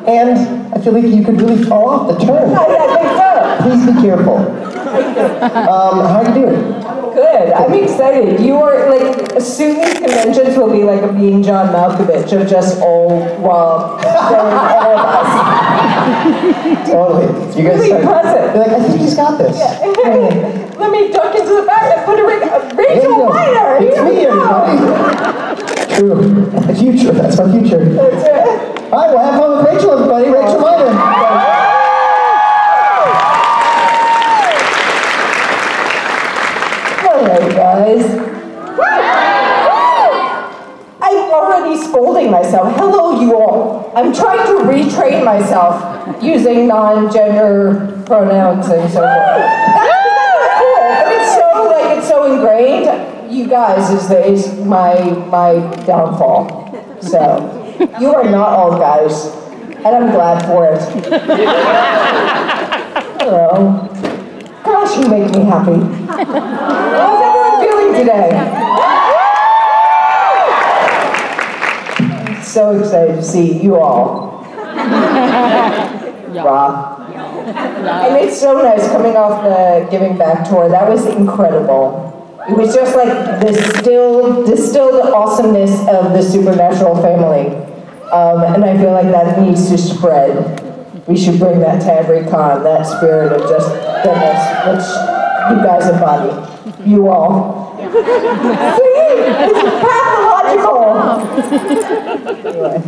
And I feel like you could really fall off the turn. I think so. Please be careful. How are you doing? Good. I'm excited. You are like, soon these conventions will be like a being John Malkovich of just all Rob going all of us. Totally. You guys really impressive. You're like, I think he's got this. Yeah. Let me duck into the back and put a Rachel Miner. It's me, everybody. True. The future. That's my future. That's it. All right, well, have fun with Rachel, everybody. Rachel Miner. Hello, guys. I'm already scolding myself. Hello, you all. I'm trying to retrain myself using non-gender pronouns and so forth. That's cool, but it's so ingrained. You guys is my downfall. So you are not all guys, and I'm glad for it. Hello. Gosh, you make me happy. How's everyone feeling today? I'm so excited to see you all. Rob. And it's so nice coming off the Giving Back tour. That was incredible. It was just like the distilled awesomeness of the Supernatural family. And I feel like that needs to spread. We should bring that to every con, that spirit of just goodness, which you guys embody. You all. See? It's pathological. Anyway.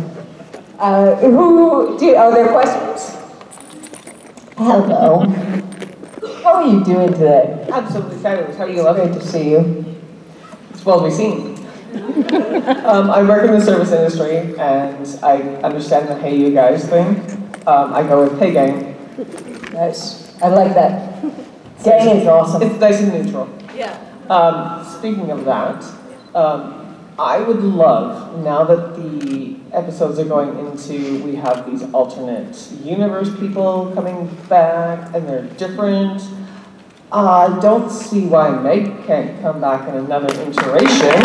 Are there questions? Hello. How are you doing today? Absolutely fabulous. How are you? Great to see you. It's well to be seen. I work in the service industry, and I understand the hey you guys thing. I go with hey gang. Nice. I like that. Gang is awesome. It's nice and neutral. Yeah. Speaking of that, I would love, now that the episodes are going into, we have these alternate universe people coming back, and they're different. I don't see why Meg can't come back in another iteration.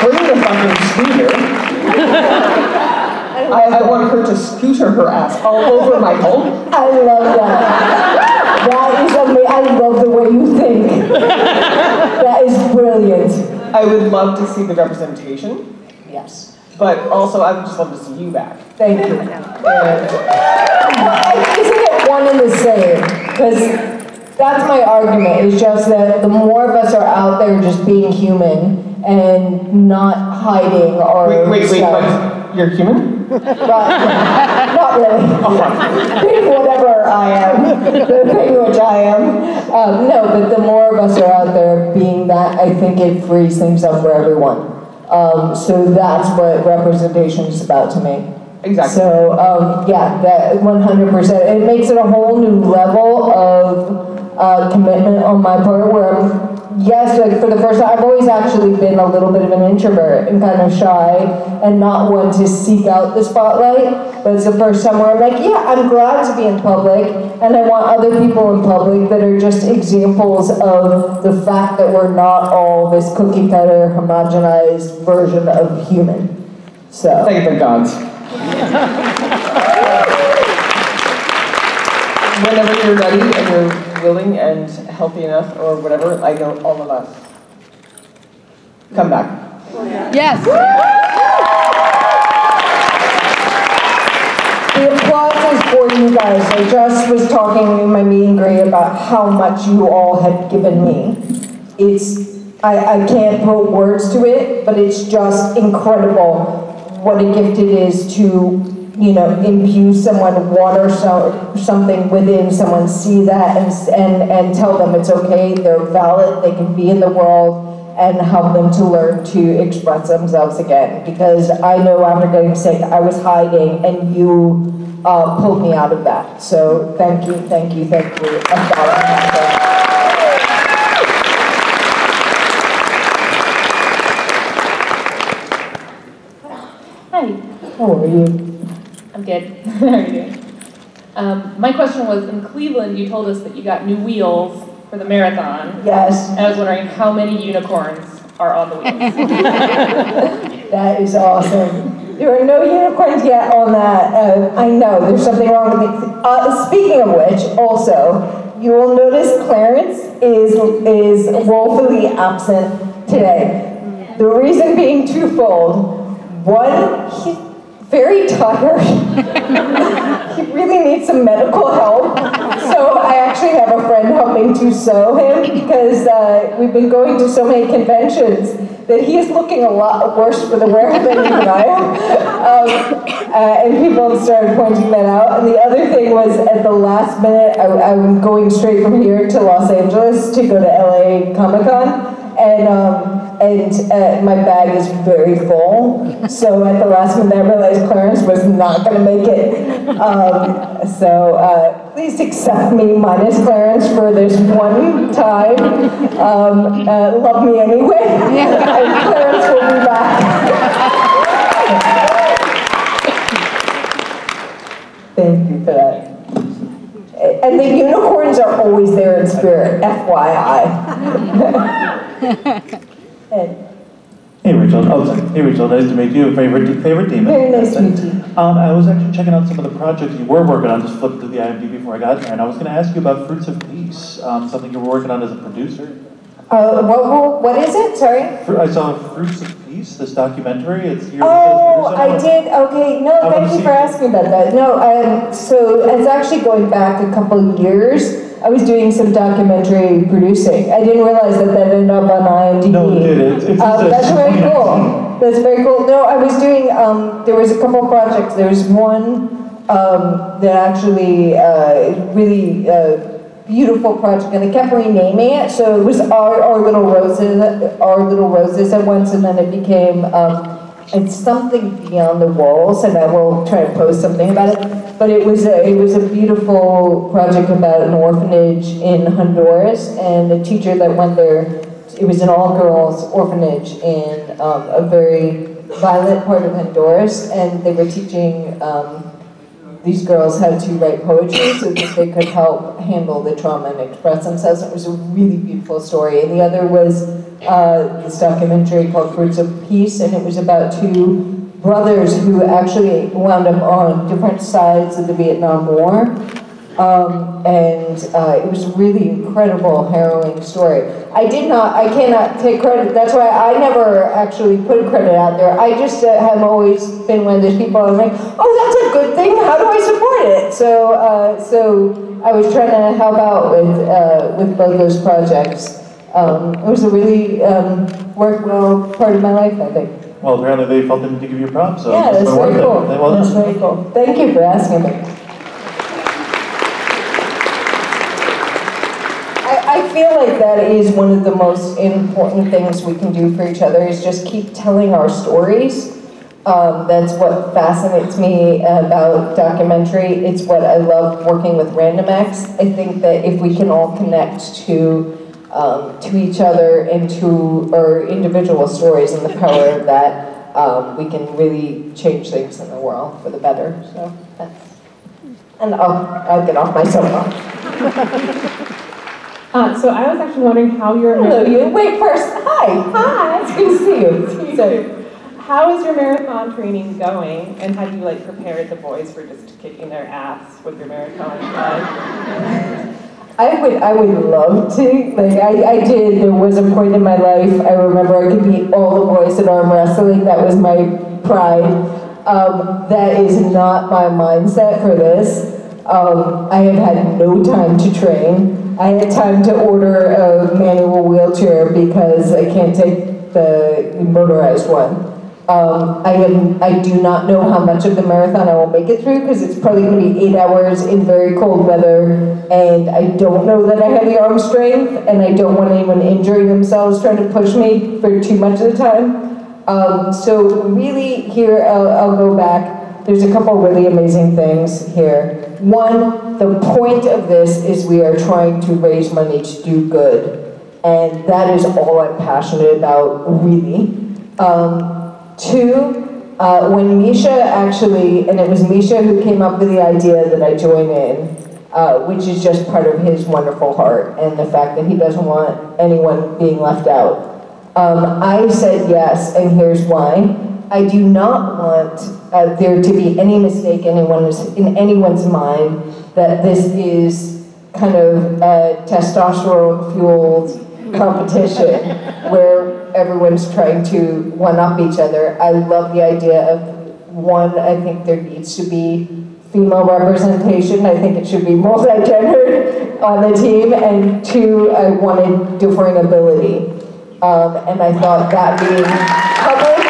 Bring the fucking scooter. I want her to scooter her ass all over my home. I love that. That is amazing. I love the way you think. That is brilliant. I would love to see the representation. Yes. But also, I would just love to see you back. Thank you. And isn't it one and the same? Because that's my argument, is just that the more of us are out there just being human and not hiding or Wait, but you're human? But, not really. Being whatever I am, pretty much I am. No, but the more of us are out there being that, I think it frees things up for everyone. So that's what representation is about to me. Exactly. So, yeah, that 100%. It makes it a whole new level of commitment on my part where I'm, yes, like for the first time, I've always actually been a little bit of an introvert and kind of shy and not one to seek out the spotlight. But it's the first time where I'm like, yeah, I'm glad to be in public, and I want other people in public that are just examples of the fact that we're not all this cookie cutter, homogenized version of human. So. Thank the gods. Whenever you're ready and you're willing and healthy enough or whatever, I know all of us. Come back. Yes. The applause is for you guys. I just was talking in my meet and greet about how much you all had given me. I can't put words to it, but it's just incredible what a gift it is to, you know, imbue someone, water something within someone, see that and tell them it's okay, they're valid, they can be in the world, and help them to learn to express themselves again. Because I know after getting sick, I was hiding, and you pulled me out of that. So thank you, thank you, thank you. Hi. How are you? I'm good. How are you doing? My question was, in Cleveland, you told us that you got new wheels for the marathon. Yes. And I was wondering how many unicorns are on the wheels. That is awesome. There are no unicorns yet on that. I know, there's something wrong with it. Speaking of which, also, you will notice Clarence is woefully absent today. The reason being twofold. One, he's very tired. He really needs some medical help. So I actually have a friend helping to sew him because we've been going to so many conventions that he is looking a lot worse for the wear than even I am. And people started pointing that out. And the other thing was at the last minute, I'm going straight from here to Los Angeles to go to LA Comic-Con. And my bag is very full. So at the last minute, I realized Clarence was not going to make it. So please accept me minus Clarence for this one time. Love me anyway. And Clarence will be back. Thank you for that. And the unicorns are always there in spirit, FYI. Hey Rachel, hey Rachel, nice to meet you. Favorite demon. Very nice to meet you. I was actually checking out some of the projects you were working on, just flipped through the IMDb before I got here, and I was going to ask you about Fruits of Peace, something you were working on as a producer. What is it? Sorry? I saw Fruits of Peace, this documentary. It's your I did. Okay, no, thank you for asking about that. No, so it's actually going back a couple of years. I was doing some documentary producing. I didn't realize that ended up on IMDb. No, it did. That's very cool. That's very cool. No, I was doing, there was a couple of projects. There was one that actually really beautiful project, and they kept renaming it. So it was Our Little Roses at once, and then it became it's something beyond the walls, and I will try to post something about it. But it was a beautiful project about an orphanage in Honduras, and the teacher that went there, it was an all-girls orphanage in a very violent part of Honduras, and they were teaching these girls how to write poetry so that they could help handle the trauma and express themselves. It was a really beautiful story. And the other was this documentary called Fruits of Peace, and it was about two brothers who actually wound up on different sides of the Vietnam War. It was a really incredible, harrowing story. I cannot take credit. That's why I never actually put credit out there. I just have always been one of those people I'm like, oh, that's a good thing. How do I support it? So I was trying to help out with both those projects. It was a really worthwhile part of my life, I think. Well, apparently they felt the need to give you props. So yeah, that's very cool. Well, that's very cool. Thank you for asking me. I feel like that is one of the most important things we can do for each other, is just keep telling our stories. That's what fascinates me about documentary. It's what I love working with Random Acts. I think that if we can all connect to each other and to our individual stories and the power of that, we can really change things in the world for the better. So that's, and I'll get off my soapbox. So I was actually wondering how your... Hello, you. Wait, first, hi. Hi. It's good to see you. So, how is your marathon training going, and have you prepared the boys for just kicking their ass with your marathon? I would love to. I did. There was a point in my life, I remember I could beat all the boys at arm wrestling. That was my pride. That is not my mindset for this. I have had no time to train. I had time to order a manual wheelchair because I can't take the motorized one. I do not know how much of the marathon I will make it through because it's probably going to be 8 hours in very cold weather, and I don't know that I have the arm strength, and I don't want anyone injuring themselves trying to push me for too much of the time. So really here, I'll go back. There's a couple really amazing things here. One, the point of this is we are trying to raise money to do good, and that is all I'm passionate about, really. Two, when Misha actually, and it was Misha who came up with the idea that I join in, which is just part of his wonderful heart and the fact that he doesn't want anyone being left out. I said yes, and here's why. I do not want there to be any mistake in anyone's mind that this is kind of a testosterone-fueled competition where everyone's trying to one-up each other. I love the idea of, one, I think there needs to be female representation. I think it should be multi-gendered on the team. And two, I wanted differing ability. And I thought that being public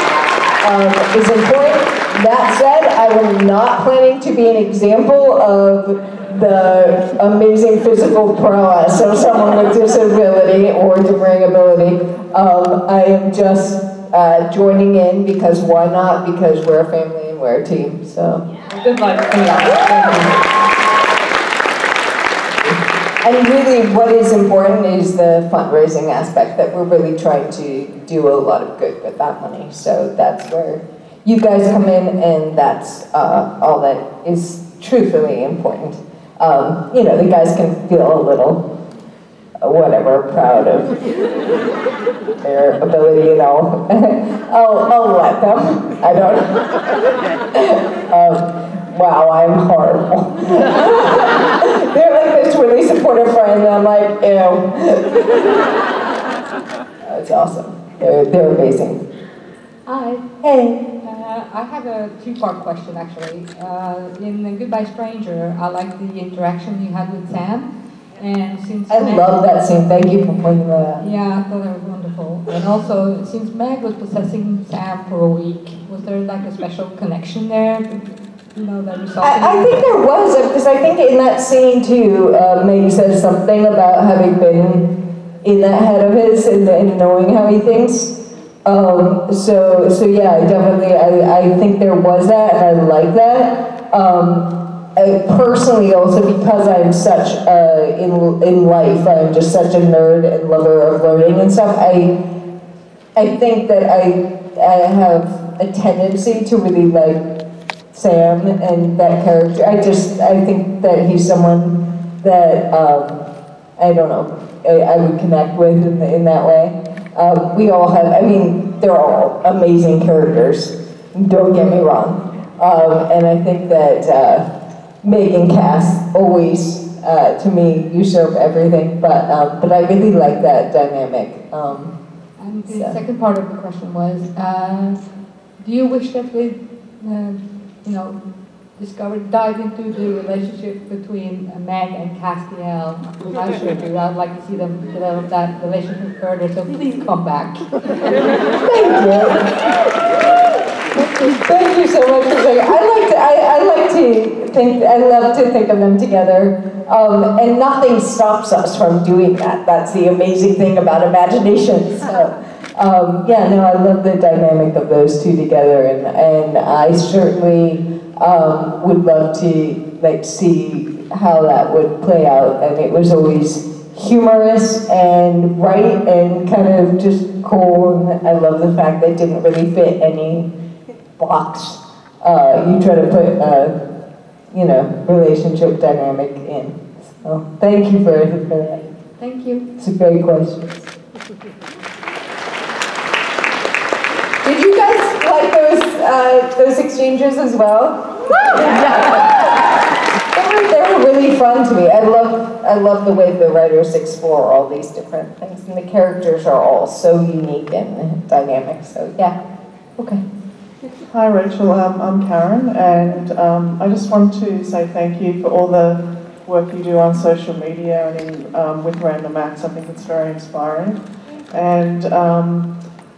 is important. That said, I was not planning to be an example of the amazing physical prowess of someone with disability or differing ability. I am just joining in because why not? Because we're a family and we're a team. So Good luck. And really, what is important is the fundraising aspect, that we're really trying to do a lot of good with that money. So that's where you guys come in, and that's all that is truthfully important. You know, the guys can feel a little, whatever, proud of their ability and all. I'll let them. I don't. Wow, I'm horrible. They're like this really supportive friend, and I'm like, ew. That's awesome. They're amazing. Hi. Hey. I have a two-part question, actually. In Goodbye Stranger, I like the interaction you had with Sam. And since I love that scene. Thank you for pointing that out. Yeah, I thought that was wonderful. And also, since Meg was possessing Sam for a week, was there like a special connection there? You know, that resulted I think there was, because I think in that scene too, Meg says something about having been in that head of his and knowing how he thinks. So yeah, I think there was that, and I like that. I personally also, because I'm such in life, I'm just such a nerd and lover of learning and stuff. I think that I have a tendency to really like Sam and that character. I think that he's someone that I don't know, I would connect with in that way. We all have, I mean, they're all amazing characters, don't get me wrong. And I think that Meg and Cass always, to me, usurp everything, but I really like that dynamic. And the second part of the question was, do you wish that we, dive into the relationship between Meg and Castiel? I sure do. I'd like to see them develop that relationship further, so please come back. Thank you. Thank you so much for saying. I love to think of them together, and nothing stops us from doing that. That's the amazing thing about imagination. So, yeah, no, I love the dynamic of those two together, and I certainly would love to see how that would play out. And it was always humorous and right and kind of just cool. And I love the fact that it didn't really fit any box. You try to put relationship dynamic in. So thank you for that. Thank you. It's a great question. Did you guys like those exchanges as well? They were really fun to me. I love the way the writers explore all these different things, and the characters are all so unique and dynamic. So yeah, okay. Hi Rachel, I'm Karen, and I just want to say thank you for all the work you do on social media and with Random Acts. I think it's very inspiring. And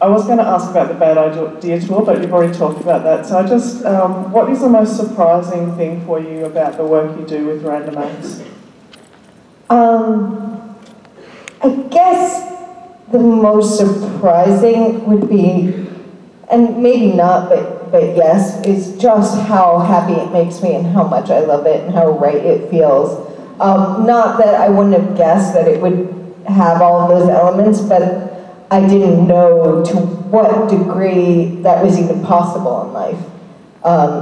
I was going to ask about the Bad Idea Tour, but you've already talked about that. So I just, what is the most surprising thing for you about the work you do with Random Acts? I guess the most surprising would be, and maybe not, but yes, is just how happy it makes me and how much I love it and how right it feels. Not that I wouldn't have guessed that it would have all of those elements, but I didn't know to what degree that was even possible in life.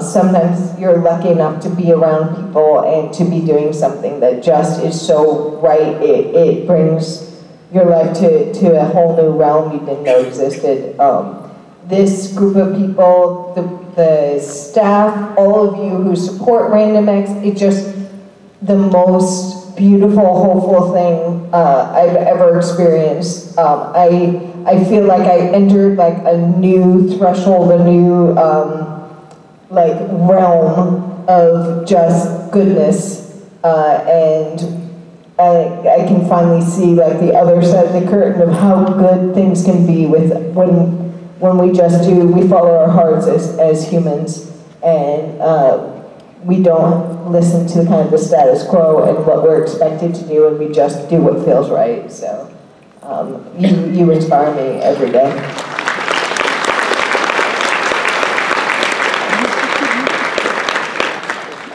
Sometimes you're lucky enough to be around people and to be doing something that just is so right. It brings your life to a whole new realm you didn't know existed. This group of people, the staff, all of you who support Random X, it's just the most beautiful, hopeful thing I've ever experienced. I feel like I entered like a new threshold, a new like realm of just goodness, and I can finally see like the other side of the curtain of how good things can be with when we just we follow our hearts as humans, and we don't listen to kind of the status quo and what we're expected to do, and we just do what feels right. So you inspire me every day.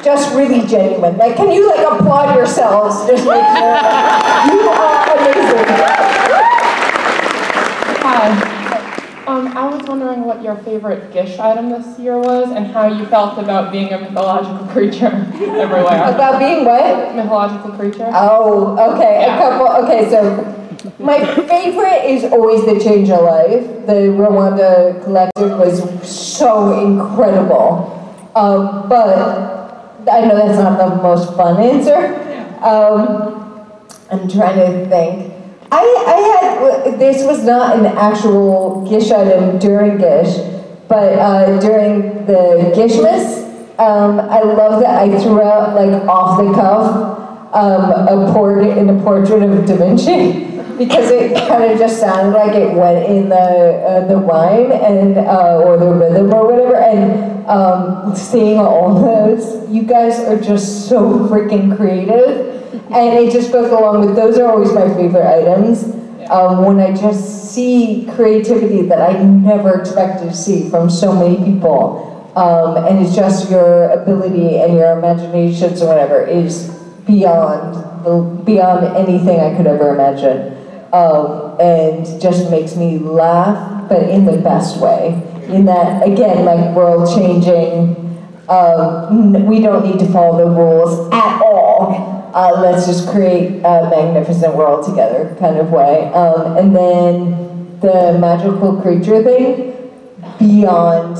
Just really genuine. Like, can you like applaud yourselves? Just make sure you are amazing. Hi. I was wondering what your favorite Gish item this year was, and how you felt about being a mythological creature everywhere. About being what? Mythological creature. Oh, okay. Yeah. Okay, so my favorite is always the Change of Life. The Rwanda Collective was so incredible. But I know that's not the most fun answer. I'm trying to think. This was not an actual Gish item during Gish, but during the Gishmas, I love that I threw out, like, off the cuff, a portrait of Da Vinci, because it kind of just sounded like it went in the rhyme, and or the rhythm or whatever, and seeing all those, you guys are just so freaking creative. And it just goes along with, those are always my favorite items. When I just see creativity that I never expected to see from so many people. And it's just your ability and your imaginations or whatever is beyond anything I could ever imagine. And just makes me laugh, but in the best way. In that, again, like world changing, we don't need to follow the rules at all. Let's just create a magnificent world together kind of way. And then the magical creature thing, beyond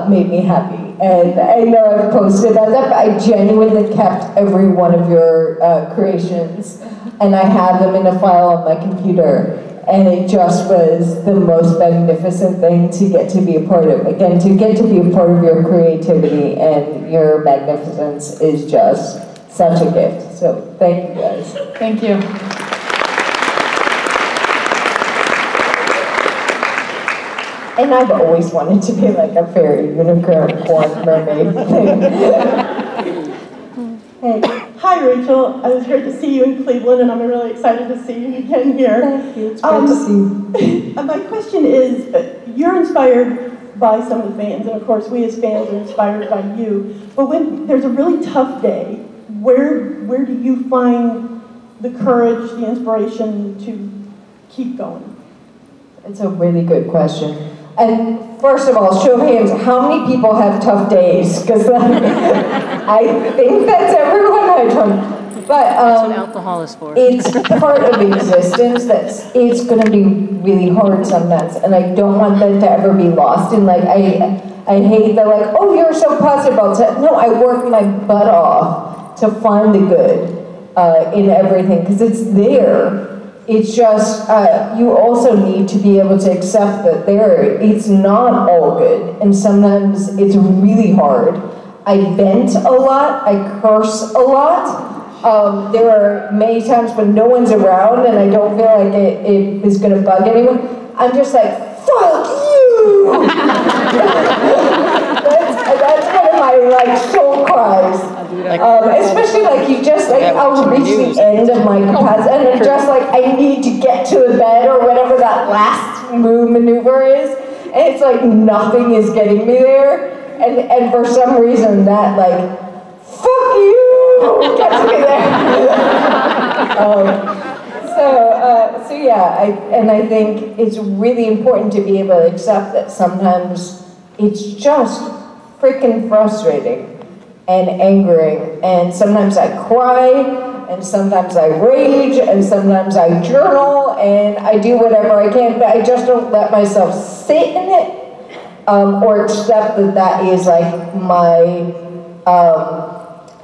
made me happy. And I know I've posted about that, but I genuinely kept every one of your creations, and I have them in a file on my computer. And it just was the most magnificent thing to get to be a part of. Again, to get to be a part of your creativity and your magnificence is just such a gift. So thank you guys. Thank you. And I've always wanted to be like a fairy, unicorn, mermaid thing. Hey. Hi Rachel, it was great to see you in Cleveland, and I'm really excited to see you again here. Thank you, it's great to see you. My question is, you're inspired by some of the fans, and of course we as fans are inspired by you, but when there's a really tough day, where do you find the courage, the inspiration to keep going? It's a really good question. And first of all, show of hands, how many people have tough days? Because I think that's everyone I talk. But that's what alcohol is for. It's part of existence. It's going to be really hard sometimes, and I don't want that to ever be lost. And like I hate that, like, oh, you're so positive about that. No, I work my butt off to find the good in everything, because it's there. It's just, you also need to be able to accept that it's not all good, and sometimes it's really hard. I vent a lot, I curse a lot. There are many times when no one's around and I don't feel like it is gonna bug anyone. I'm just like, fuck you! that's one of my like soul cries. Especially like you just like, I'll reach the end of my capacity and it's just like I need to get to the bed or whatever that last move maneuver is, and it's like nothing is getting me there, and for some reason that like fuck you gets me there. So yeah, I think it's really important to be able to accept that sometimes it's just freaking frustrating and angering, and sometimes I cry, and sometimes I rage, and sometimes I journal, and I do whatever I can, but I just don't let myself sit in it, or accept that that is like my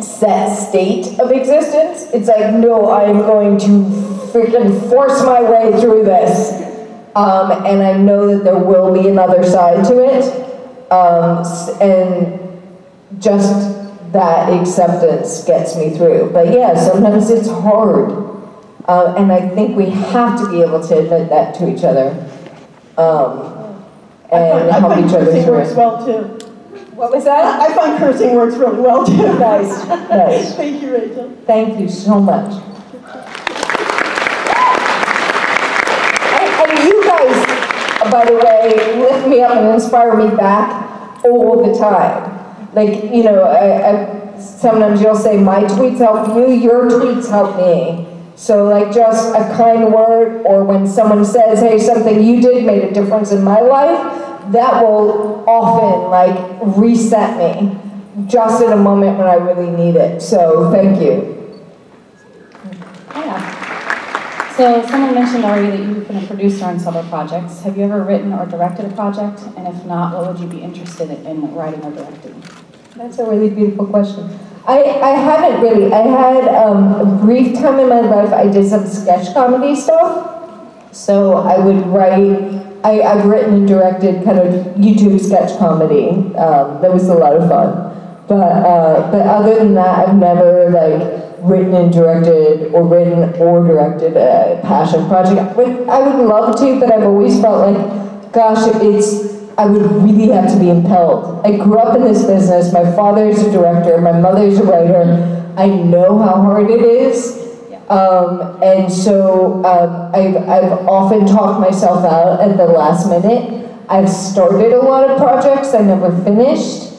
set state of existence. It's like, no, I'm going to freaking force my way through this. And I know that there will be another side to it. And just that acceptance gets me through. But yeah, sometimes it's hard. And I think we have to be able to admit that to each other. And help each other cursing through works it. well too. What was that? I find cursing works really well too. Nice, nice. Thank you, Rachel. Thank you so much. And you guys, by the way, lift me up and inspire me back all the time. Like, you know, sometimes you'll say, my tweets help you, your tweets help me. So like just a kind word, or when someone says, hey, something you did made a difference in my life, that will often like reset me just in a moment when I really need it. So thank you. Yeah. So someone mentioned already that you've been a producer on several projects. Have you ever written or directed a project? And if not, what would you be interested in writing or directing? That's a really beautiful question. I haven't really. I had a brief time in my life, I did some sketch comedy stuff. So I would write, I've written and directed kind of YouTube sketch comedy. That was a lot of fun. But other than that, I've never like written and directed or directed a passion project. I would love to, but I've always felt like, gosh, I would really have to be impelled. I grew up in this business. My father's a director. My mother's a writer. I know how hard it is. And so I've often talked myself out at the last minute. I've started a lot of projects I never finished.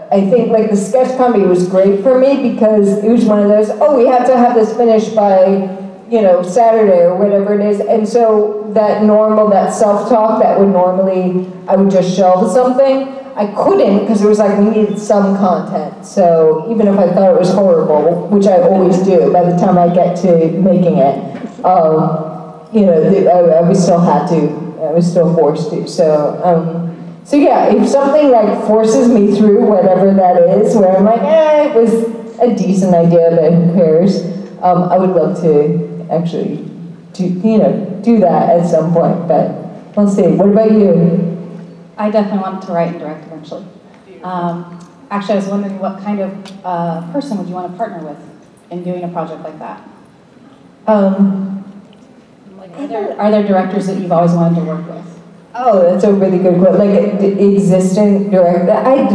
I think like the sketch comedy was great for me because it was one of those, oh, we have to have this finished by, you know, Saturday or whatever it is. And so that self-talk that would normally, I would just shelve something, I couldn't because it was like we needed some content. So even if I thought it was horrible, which I always do by the time I get to making it, you know, I was still forced to. So yeah, if something like forces me through whatever that is, where I'm like, it was a decent idea, but who cares? I would love to actually do that at some point, but we'll see. What about you? I definitely wanted to write and direct eventually. Actually, I was wondering what kind of person would you want to partner with in doing a project like that? Are there directors that you've always wanted to work with? Oh, that's a really good question. Like existing director, I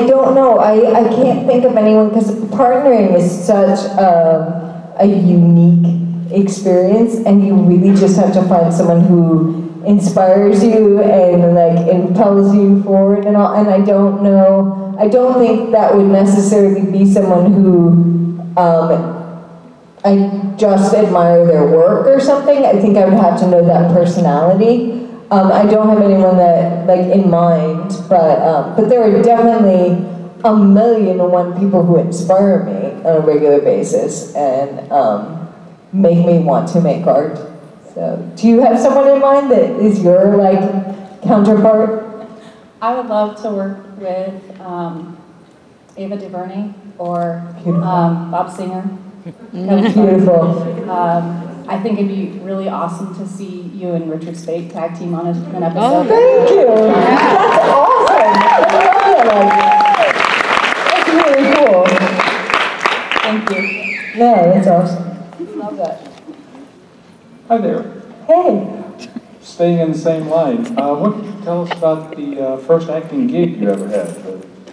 don't know. I can't think of anyone because partnering is such a unique experience, and you really just have to find someone who inspires you and like impels you forward and all. And I don't know. I don't think that would necessarily be someone who I just admire their work or something. I think I would have to know that personality. I don't have anyone that like in mind, but there are definitely 1,000,001 people who inspire me on a regular basis and make me want to make art. So, do you have someone in mind that is your like counterpart? I would love to work with Ava DuVernay or Bob Singer. Beautiful. I think it'd be really awesome to see you and Richard Speight tag team on an episode. Oh, thank you. That's awesome. I love that. That's really cool. Thank you. No, that's awesome. Love that. Hi there. Hey. Staying in the same line, what can you tell us about the first acting gig you ever had?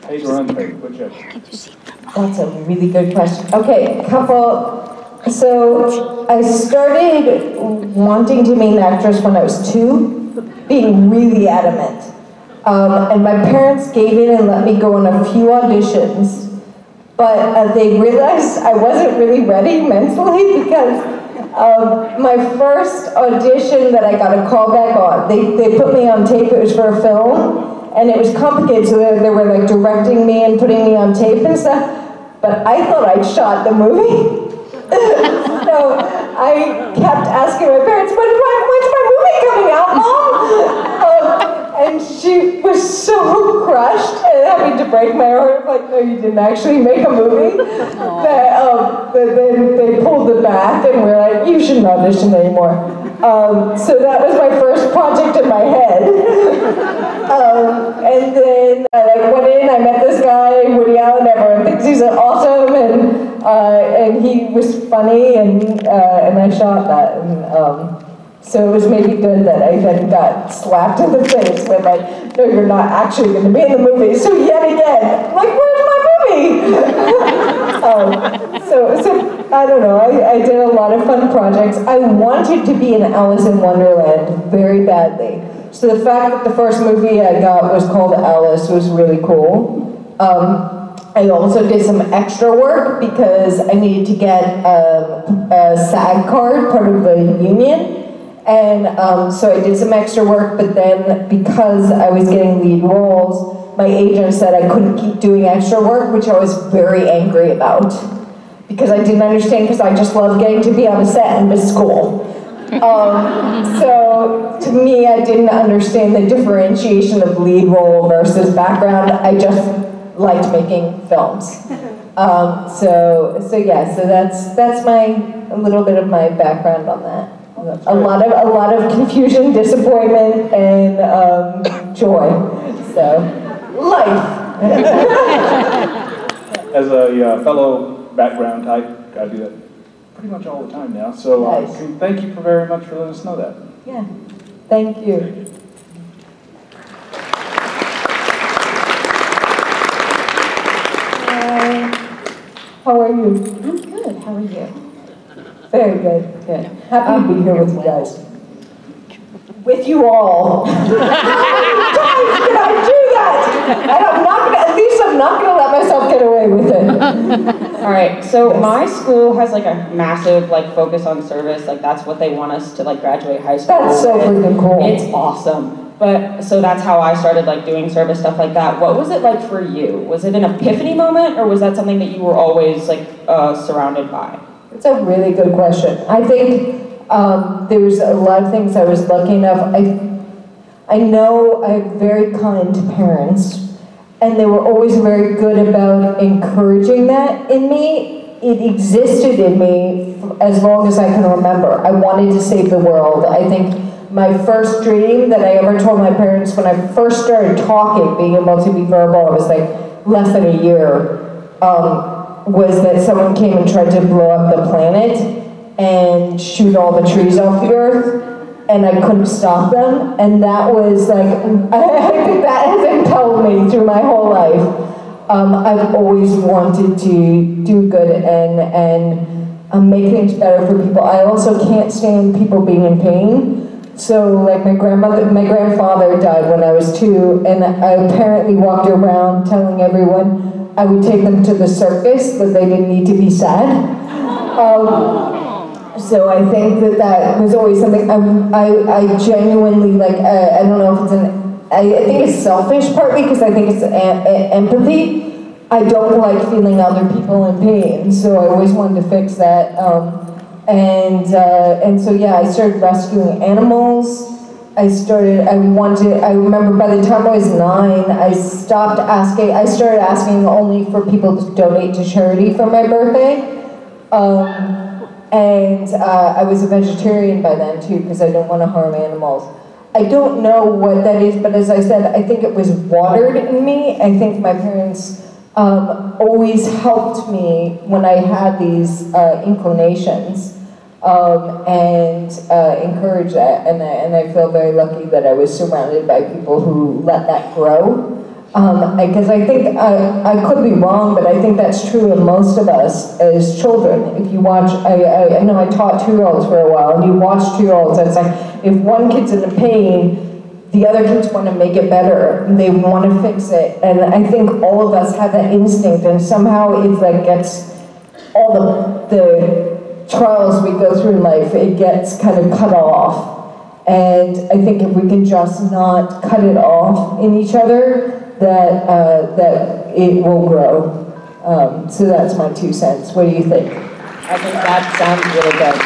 Paid or unpaid? Whichever. That's a really good question. Okay, So I started wanting to be an actress when I was 2, being really adamant. And my parents gave in and let me go on a few auditions. But they realized I wasn't really ready mentally because my first audition that I got a call back on, they put me on tape, it was for a film, and it was complicated, so they were like directing me and putting me on tape and stuff. but I thought I'd shot the movie. So I kept asking my parents, when's my movie coming out, Mom? And she was so crushed and having to break my heart, like, no, you didn't actually make a movie. That then they pulled it back and were like, you shouldn't audition anymore. So that was my first project in my head. And then I went in, I met this guy, Woody Allen, everyone thinks he's awesome, and he was funny, and I shot that. And, so it was maybe good that I then got slapped in the face with like, no, you're not actually going to be in the movie. So yet again, I'm like, where's my movie? So I don't know, I did a lot of fun projects. I wanted to be in Alice in Wonderland very badly. So the fact that the first movie I got was called Alice was really cool. I also did some extra work because I needed to get a SAG card, part of the union. And so I did some extra work, but then because I was getting lead roles, my agent said I couldn't keep doing extra work, which I was very angry about. Because I didn't understand, because I just loved getting to be on a set and miss school. So to me, I didn't understand the differentiation of lead role versus background. I just liked making films. So that's a little bit of my background on that. A lot of confusion, disappointment, and joy. So, life. As a fellow background type, I do that pretty much all the time now. So Nice. thank you very much for letting us know that. Yeah, thank you. How are you? I'm good. How are you? Very good. Good. Happy to be here with you guys. With you all. How many times can I do that? At least I'm not gonna let myself get away with it. All right, so my school has like a massive focus on service. Like that's what they want us to graduate high school. That's so freaking cool. It's awesome. But so that's how I started doing service stuff like that. What was it like for you? Was it an epiphany moment, or was that something that you were always surrounded by? It's a really good question. I think there's a lot of things I was lucky enough. I know I have very kind parents, and they were always very good about encouraging that in me. It existed in me as long as I can remember. I wanted to save the world. I think my first dream that I ever told my parents when I first started talking, being able to be verbal, I was less than a year, was that someone came and tried to blow up the planet and shoot all the trees off the earth, and I couldn't stop them. And that was I think that has impelled me through my whole life. I've always wanted to do good and make things better for people. I also can't stand people being in pain. So my grandfather died when I was 2, and I apparently walked around telling everyone I would take them to the circus, but they didn't need to be sad. So I think that was always something I genuinely I don't know if it's I think it's selfish partly because I think it's empathy. I don't like feeling other people in pain, so I always wanted to fix that. And so yeah, I started rescuing animals. I remember by the time I was 9, I started asking only for people to donate to charity for my birthday. And I was a vegetarian by then too, because I don't want to harm animals. I don't know what that is, but as I said, I think it was watered in me. I think my parents always helped me when I had these inclinations. And encourage that, and I feel very lucky that I was surrounded by people who let that grow. Because I think, I could be wrong, but I think that's true of most of us as children. If you watch, I know I taught 2-year-olds for a while, and you watch 2-year-olds, and it's if one kid's in pain, the other kids want to make it better. They want to fix it, and I think all of us have that instinct, and somehow it gets all the trials we go through in life, it gets kind of cut off. And I think if we can just not cut it off in each other, that it will grow. So that's my 2 cents. What do you think? I think that sounds really good.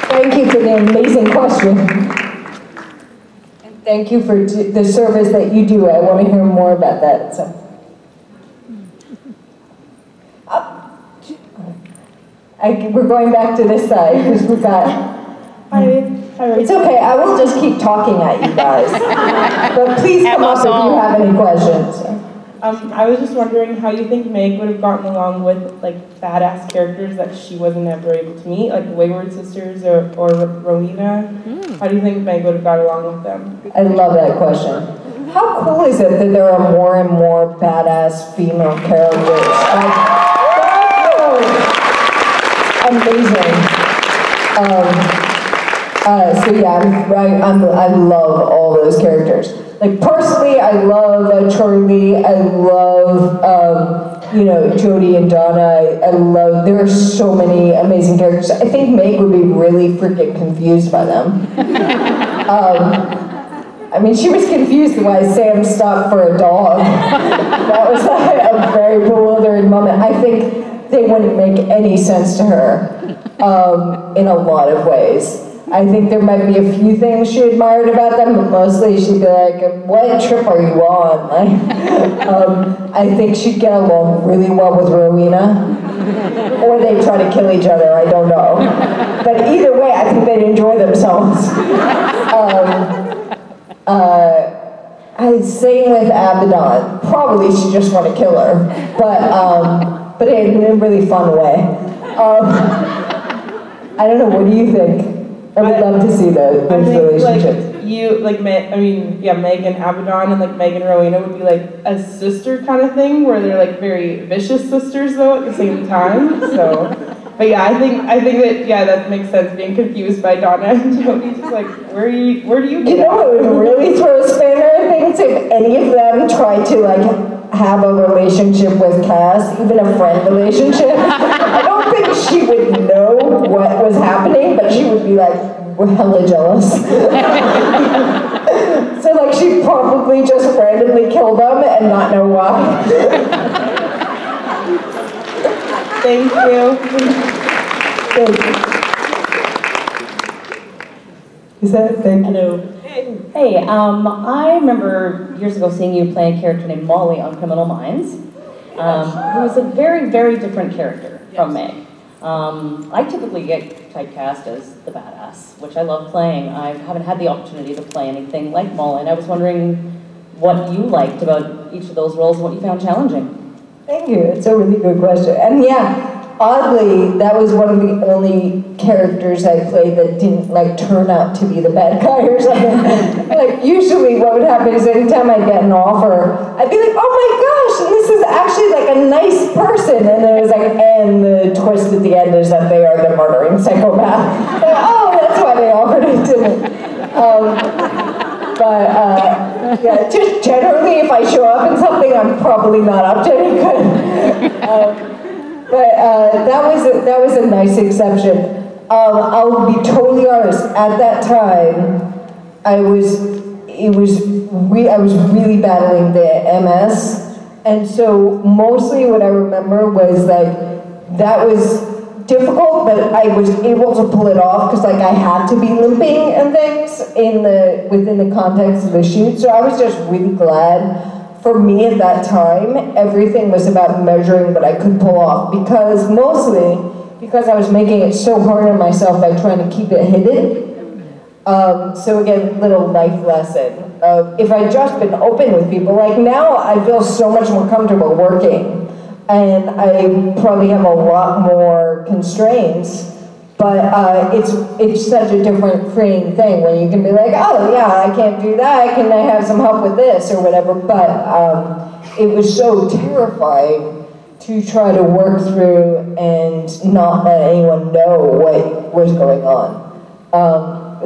Thank you for the amazing question. And thank you for the service that you do. I want to hear more about that. So. We're going back to this side because we've got... It's okay, I will just keep talking at you guys. But please come up if you have any questions. I was just wondering how you think Meg would have gotten along with like badass characters that she wasn't ever able to meet, like the Wayward Sisters or Rowena. How do you think Meg would have got along with them? I love that question. How cool is it that there are more and more badass female characters? Like, amazing. So yeah, I love all those characters. Like personally, I love Charlie. I love Jodie and Donna. I love. There are so many amazing characters. I think Meg would be really freaking confused by them. I mean, she was confused why Sam stopped for a dog. That was a very bewildering moment. I think they wouldn't make any sense to her in a lot of ways. I think there might be a few things she admired about them, but mostly she'd be like, what trip are you on? Like, I think she'd get along really well with Rowena. Or they'd try to kill each other, I don't know. But either way, I think they'd enjoy themselves. Same with Abaddon. Probably she just want to kill her. But in a really fun way. I don't know, what do you think? I would love to see those relationships. Meg and Abaddon and like Meg and Rowena would be like a sister kind of thing, where they're like very vicious sisters though at the same time. So, but yeah, I think that makes sense. Being confused by Donna and Jodie, just like where do you get? You know what would really throw a spanner in things if any of them tried to like have a relationship with Cass, even a friend relationship. I don't think she would know what was happening, but she would be like, we're hella jealous. So like she'd probably just randomly kill them and not know why. Thank you. Thank you. Is that thank you? Hello. Hey, I remember years ago seeing you play a character named Molly on Criminal Minds, who was a very, very different character from Meg. I typically get typecast as the badass, which I love playing. I haven't had the opportunity to play anything like Molly, and I was wondering what you liked about each of those roles and what you found challenging. Thank you. It's a really good question. And yeah, oddly, that was one of the only characters I played that didn't like turn out to be the bad guy or something. Like usually what would happen is anytime I'd get an offer, I'd be like, oh my gosh, and this is actually like a nice person. And then it was like, and the twist at the end is that they are the murdering psychopath. Like, oh, that's why they offered it to me. Yeah, just generally, if I show up in something, I'm probably not up to any good. That was a nice exception. I'll be totally honest. At that time, I was really battling the MS, and so mostly what I remember was like that was difficult, but I was able to pull it off because like I had to be limping and things within the context of the shoot. So I was just really glad. For me at that time, everything was about measuring what I could pull off because I was making it so hard on myself by trying to keep it hidden. So again, little life lesson. If I'd just been open with people, like now I feel so much more comfortable working and I probably have a lot more constraints, but it's such a different freeing thing when you can be like, oh yeah, I can't do that, can I have some help with this or whatever, but it was so terrifying to try to work through and not let anyone know what was going on.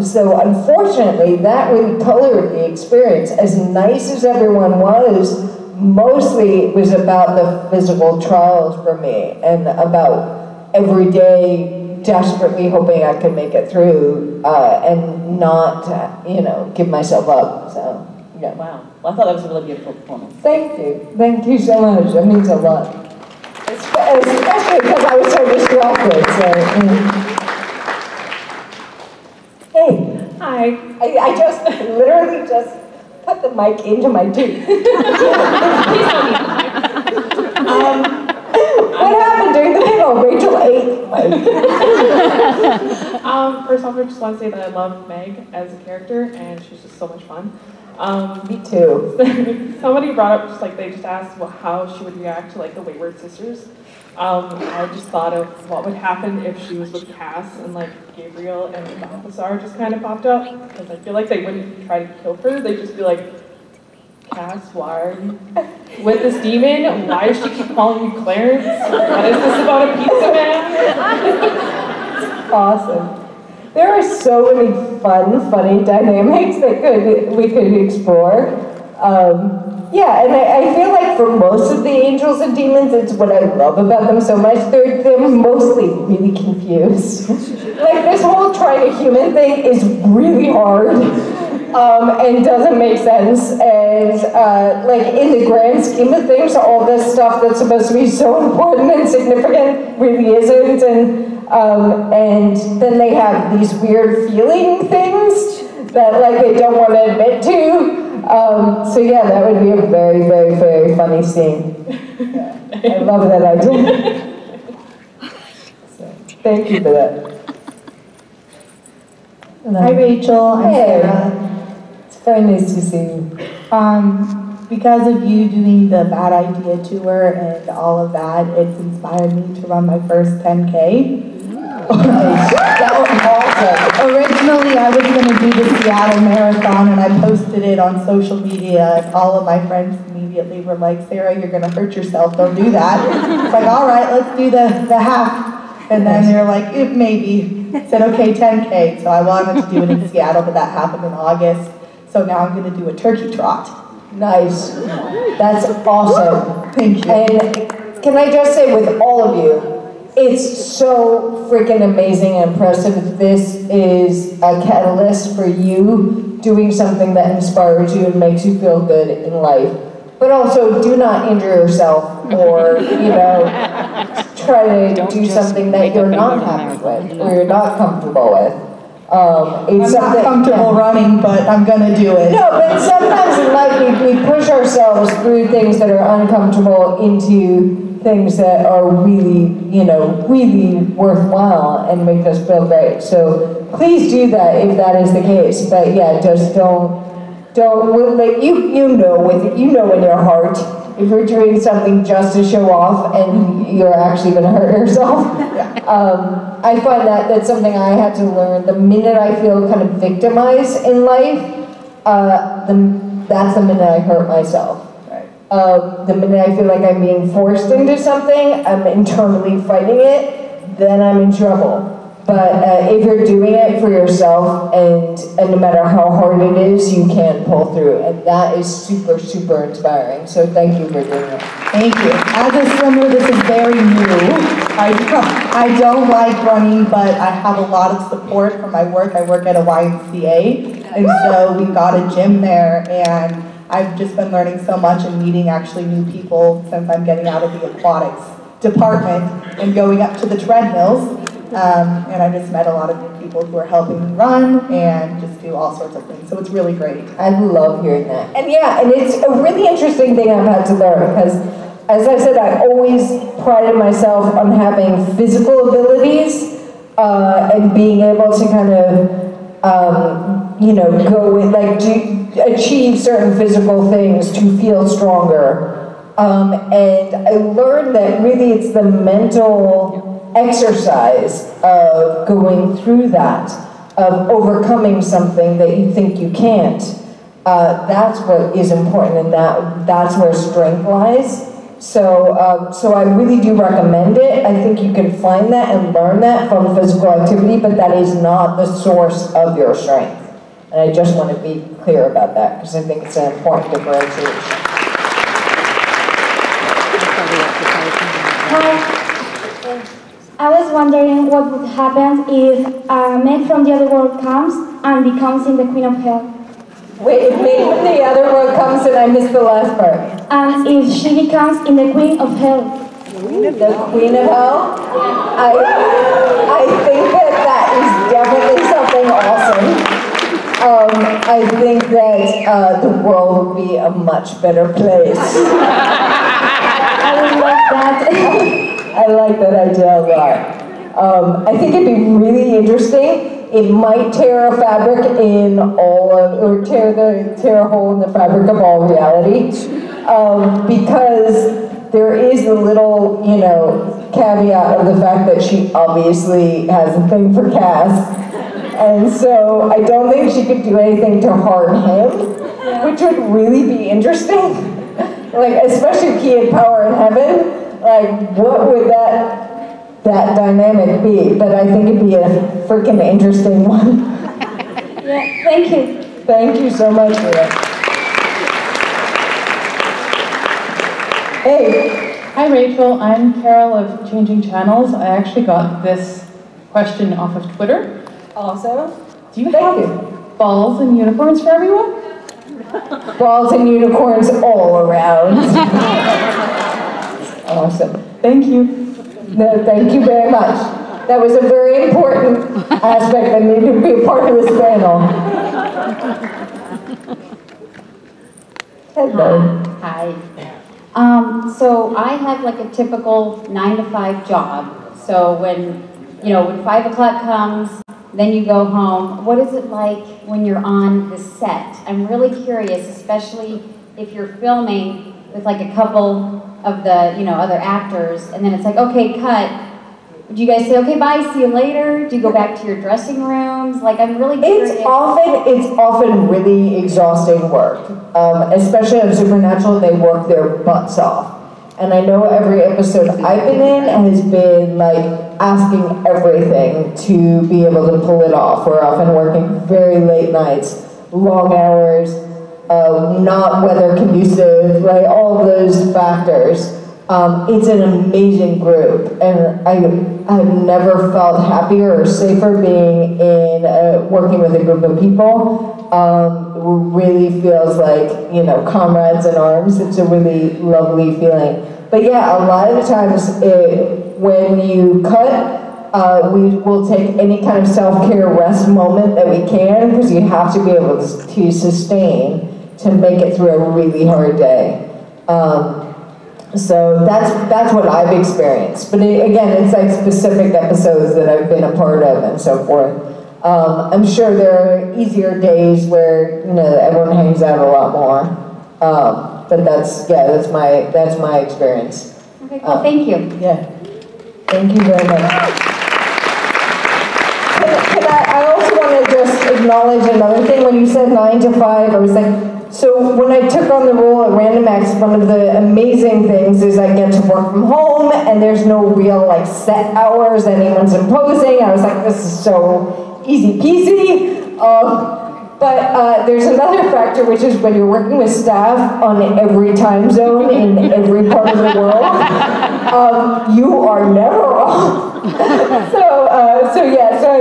So unfortunately, that really colored the experience. As nice as everyone was, mostly it was about the physical trials for me and about every day desperately hoping I could make it through and not, give myself up. So, Yeah, wow. Well, I thought that was a really beautiful performance. Thank you so much, that means a lot. Especially because I was so distracted, so. Hey. Hi. I just, literally just put the mic into my tooth. What happened during the panel? Rachel ate. First off, I just want to say that I love Meg as a character, and she's just so much fun. Me too. Somebody brought up, they just asked how she would react to the Wayward Sisters. I just thought of what would happen if she was with Cass and Gabriel and Balthasar just kind of popped up, because I feel like they wouldn't try to kill her. They'd just be like, Cass, why are you with this demon? Why does she keep calling you Clarence? What is this about a pizza man? Awesome. There are so many funny dynamics that we could explore. Yeah, and I feel like for most of the angels and demons, it's what I love about them so much. They're mostly really confused. This whole try to human thing is really hard. And doesn't make sense, and in the grand scheme of things, all this stuff that's supposed to be so important and significant really isn't, and then they have these weird feeling things that they don't want to admit to. So yeah, that would be a very, very, very funny scene. I love that idea. So, thank you for that. Hi Rachel, I'm Sarah. Very nice to see you. Because of you doing the Bad Idea tour and all of that, it's inspired me to run my first 10K. That was awesome. Originally, I was going to do the Seattle Marathon, and I posted it on social media, and all of my friends immediately were like, Sarah, you're going to hurt yourself, don't do that. It's like, all right, let's do the half. And then they're like, maybe. I said, okay, 10K. So I wanted to do it in Seattle, but that happened in August. So now I'm going to do a turkey trot. Nice. That's awesome. Thank you. And can I just say with all of you, it's so freaking amazing and impressive. This is a catalyst for you doing something that inspires you and makes you feel good in life. But also, do not injure yourself or, try to do something that you're not happy with or you're not comfortable with. I'm not comfortable running, but I'm going to do it. No, but sometimes in life we push ourselves through things that are uncomfortable into things that are really, really worthwhile and make us feel great. So please do that if that is the case. But yeah, just don't you know in your heart if you're doing something just to show off and you're actually going to hurt yourself. I find that's something I had to learn. The minute I feel kind of victimized in life, that's the minute I hurt myself. The minute I feel like I'm being forced into something, I'm internally fighting it, then I'm in trouble. But if you're doing it for yourself, and no matter how hard it is, you can pull through. And that is super, super inspiring. So thank you for doing it. Thank you. As a swimmer, this is very new. I don't like running, but I have a lot of support from my work. I work at a YMCA, and so we've got a gym there, and I've just been learning so much and meeting actually new people since I'm getting out of the aquatics department and going up to the treadmills. And I just met a lot of new people who are helping me run and just do all sorts of things. So it's really great. I love hearing that. And yeah, and it's a really interesting thing I've had to learn because, as I said, I always prided myself on having physical abilities and being able to kind of, go with, achieve certain physical things to feel stronger. And I learned that really it's the mental exercise of going through that, of overcoming something that you think you can't. That's what is important, and that's where strength lies. So I really do recommend it. I think you can find that and learn that from physical activity, but that is not the source of your strength. And I just want to be clear about that because I think it's an important differentiation. Hi. I was wondering what would happen if Meg from the other world comes and becomes in the Queen of Hell. Wait, if Meg from the other world becomes, and I missed the last part. And if she becomes in the Queen of Hell. The Queen of Hell? I think that is definitely something awesome. I think that the world would be a much better place. I would love that. I like that idea a lot. I think it'd be really interesting. It might tear a fabric in all of, or tear a hole in the fabric of all reality, because there is a little, caveat of the fact that she obviously has a thing for Cass, and so I don't think she could do anything to harm him, which would really be interesting. Like, especially if he had power in heaven, like, what would that dynamic be? But I think it'd be a freaking interesting one. Yeah, thank you. Thank you so much for that. Hey. Hi Rachel, I'm Carol of Changing Channels. I actually got this question off of Twitter. Awesome. Do you have balls and unicorns for everyone? Balls and unicorns all around. Awesome. Thank you. No, thank you very much. That was a very important aspect that needed to be a part of this panel. Hello. Hi. So I have like a typical 9 to 5 job. So when 5 o'clock comes, then you go home. What is it like when you're on the set? I'm really curious, especially if you're filming with like a couple of the, other actors, and then it's like, okay, cut. Do you guys say, okay, bye, see you later? Do you go back to your dressing rooms? Like, I'm really curious. It's often really exhausting work. Especially on Supernatural, they work their butts off. And I know every episode I've been in has been like asking everything to be able to pull it off. We're often working very late nights, long hours, not weather conducive, like all of those factors. It's an amazing group, and I've never felt happier or safer being in working with a group of people. Really feels like, comrades in arms. It's a really lovely feeling. But yeah, a lot of the times when you cut, we will take any kind of self-care rest moment that we can, because you have to be able to sustain to make it through a really hard day. So that's what I've experienced. But again, it's like specific episodes that I've been a part of and so forth. I'm sure there are easier days where everyone hangs out a lot more. But that's my experience. Okay, cool. Thank you. Yeah. Thank you very much. I also want to just acknowledge another thing. When you said 9 to 5, I was like, so when I took on the role at Random Acts, one of the amazing things is I get to work from home, and there's no real set hours anyone's imposing. I was like, this is so easy peasy. But there's another factor, which is when you're working with staff on every time zone in every part of the world, you are never off. So I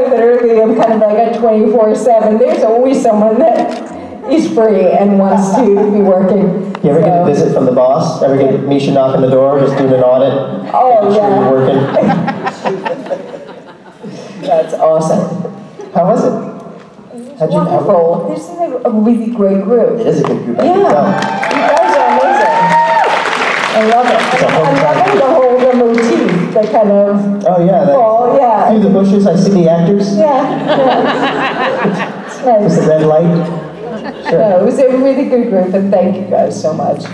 literally am kind of like a 24/7. There's always someone that is free and wants to be working. You ever get a visit from the boss? Ever get Misha knock on the door, just doing an audit? Oh, making sure yeah. you're working? That's awesome. How was it? How'd you Wonderful. This is a really great group. It is a good group. I Yeah. can tell. You guys are amazing. I love it. I'm loving the whole motif, the kind of Oh yeah. fall, yeah. Through the bushes, I see the actors. Yeah. With the red light. Sure. No, it was a really good group, and thank you guys so much.